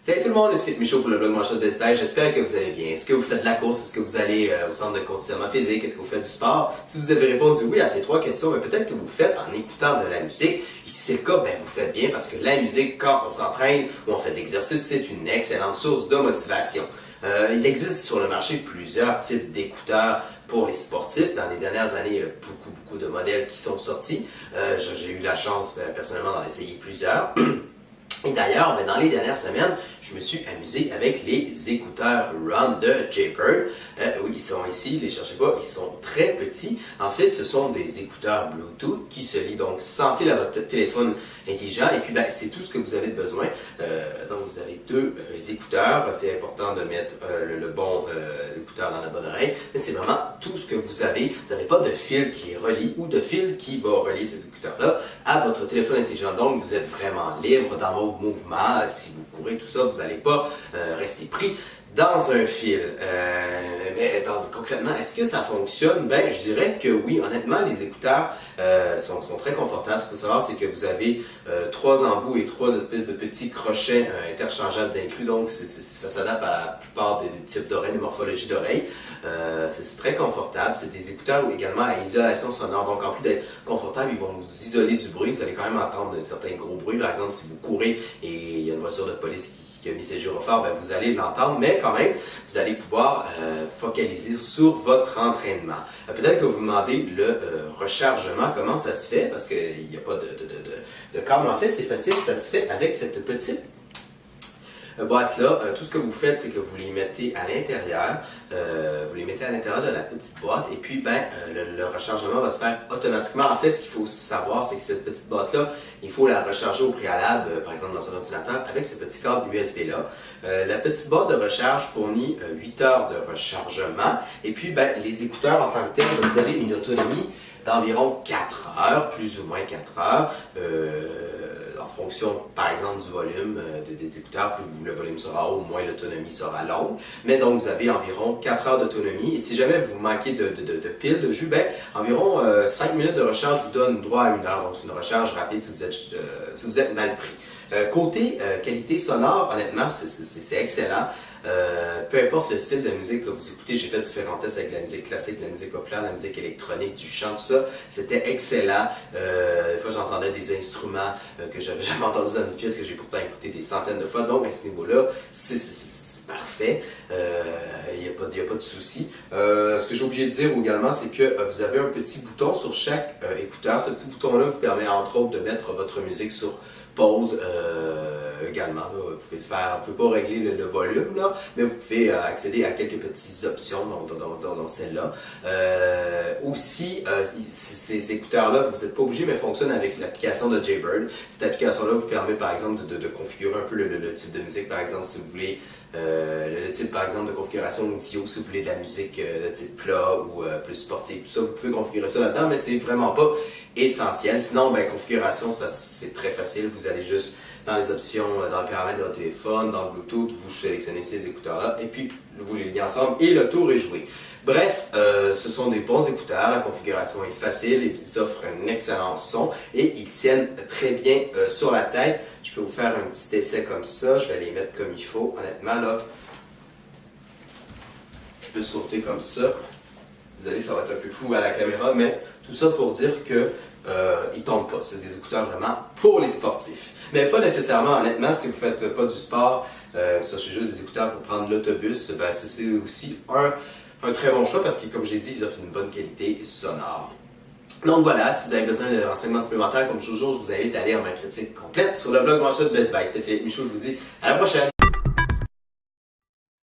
Salut tout le monde, c'est Michaud pour le blog Manchot de Best Buy. J'espère que vous allez bien. Est-ce que vous faites de la course? Est-ce que vous allez au centre de conditionnement physique? Est-ce que vous faites du sport? Si vous avez répondu oui à ces trois questions, peut-être que vous le faites en écoutant de la musique. Et si c'est le cas, vous faites bien parce que la musique, quand on s'entraîne ou on fait d'exercice, c'est une excellente source de motivation. Il existe sur le marché plusieurs types d'écouteurs pour les sportifs. Dans les dernières années, il y a beaucoup de modèles qui sont sortis. J'ai eu la chance personnellement d'en essayer plusieurs. Et d'ailleurs, dans les dernières semaines, je me suis amusé avec les écouteurs Run de Jaybird. Oui, ils sont ici, ne les cherchez pas, ils sont très petits. En fait, ce sont des écouteurs Bluetooth qui se lient donc sans fil à votre téléphone intelligent. Et puis, c'est tout ce que vous avez besoin. Donc, vous avez deux écouteurs. C'est important de mettre le bon écouteur dans la bonne oreille. Mais c'est vraiment tout ce que vous avez. Vous n'avez pas de fil qui les relie ou de fil qui va relier ces écouteurs-là à votre téléphone intelligent. Donc, vous êtes vraiment libre dans vos mouvements. Si vous courez, tout ça, vous n'allez pas rester pris dans un fil. Mais concrètement, est-ce que ça fonctionne? Je dirais que oui. Honnêtement, les écouteurs sont très confortables. Ce qu'il faut savoir, c'est que vous avez trois embouts et trois espèces de petits crochets interchangeables d'inclus. Donc, ça s'adapte à la plupart des types d'oreilles, des morphologies d'oreilles. C'est très confortable. C'est des écouteurs également à isolation sonore. Donc, en plus d'être confortables, ils vont vous isoler du bruit. Vous allez quand même entendre certains gros bruits. Par exemple, si vous courez et il y a une voiture de police qui a mis ses gyrophares, vous allez l'entendre, mais quand même, vous allez pouvoir focaliser sur votre entraînement. Peut-être que vous vous demandez le rechargement, comment ça se fait, parce qu'il n'y a pas de câble. En fait, c'est facile, ça se fait avec cette petite boîte-là. Tout ce que vous faites, c'est que vous les mettez à l'intérieur. Vous les mettez à l'intérieur de la petite boîte et puis le rechargement va se faire automatiquement. En fait, ce qu'il faut savoir, c'est que cette petite boîte-là, il faut la recharger au préalable, par exemple dans son ordinateur, avec ce petit câble USB-là. La petite boîte de recharge fournit 8 heures de rechargement et puis les écouteurs en tant que tels, vous avez une autonomie d'environ 4 heures, plus ou moins 4 heures. En fonction, par exemple, du volume des écouteurs, plus le volume sera haut, moins l'autonomie sera longue. Mais donc, vous avez environ 4 heures d'autonomie. Et si jamais vous manquez de piles, de jus, environ 5 minutes de recharge vous donne droit à 1 heure. Donc, c'est une recharge rapide si vous êtes mal pris. Côté qualité sonore, honnêtement, c'est excellent. Peu importe le style de musique que vous écoutez, j'ai fait différents tests avec la musique classique, la musique populaire, la musique électronique, du chant, tout ça. C'était excellent. Des fois, j'entendais des instruments que j'avais jamais entendus dans une pièce que j'ai pourtant écouté des centaines de fois. Donc, à ce niveau-là, c'est parfait. Il n'y a pas de souci. Ce que j'ai oublié de dire également, c'est que vous avez un petit bouton sur chaque écouteur. Ce petit bouton-là vous permet entre autres de mettre votre musique sur pause également. Là. Vous pouvez le faire, vous ne pouvez pas régler le volume, là, mais vous pouvez accéder à quelques petites options, dont celle-là. Aussi, ces écouteurs-là, vous n'êtes pas obligé, mais fonctionnent avec l'application de Jaybird. Cette application-là vous permet par exemple de configurer un peu le type de musique, par exemple, si vous voulez le type par exemple de configuration audio, si vous voulez de la musique de type plat ou plus sportive, tout ça, vous pouvez configurer ça là-dedans, mais c'est vraiment pas essentiel. Sinon, configuration, c'est très facile. Vous allez juste dans les options, dans le paramètre de votre téléphone, dans le Bluetooth, vous sélectionnez ces écouteurs-là et puis vous les liez ensemble et le tour est joué. Bref, ce sont des bons écouteurs, la configuration est facile, ils offrent un excellent son et ils tiennent très bien sur la tête. Je peux vous faire un petit essai comme ça, je vais les mettre comme il faut. Honnêtement, là, je peux sauter comme ça. Désolé, ça va être un peu flou à la caméra, mais tout ça pour dire que ils tombent pas. C'est des écouteurs vraiment pour les sportifs. Mais pas nécessairement, honnêtement, si vous ne faites pas du sport, ça c'est juste des écouteurs pour prendre l'autobus, c'est aussi un très bon choix parce que, comme j'ai dit, ils offrent une bonne qualité sonore. Donc voilà, si vous avez besoin de renseignements supplémentaires, comme toujours, je vous invite à lire ma critique complète sur le blog Manchot de Best Buy. C'était Philippe Michaud, je vous dis à la prochaine!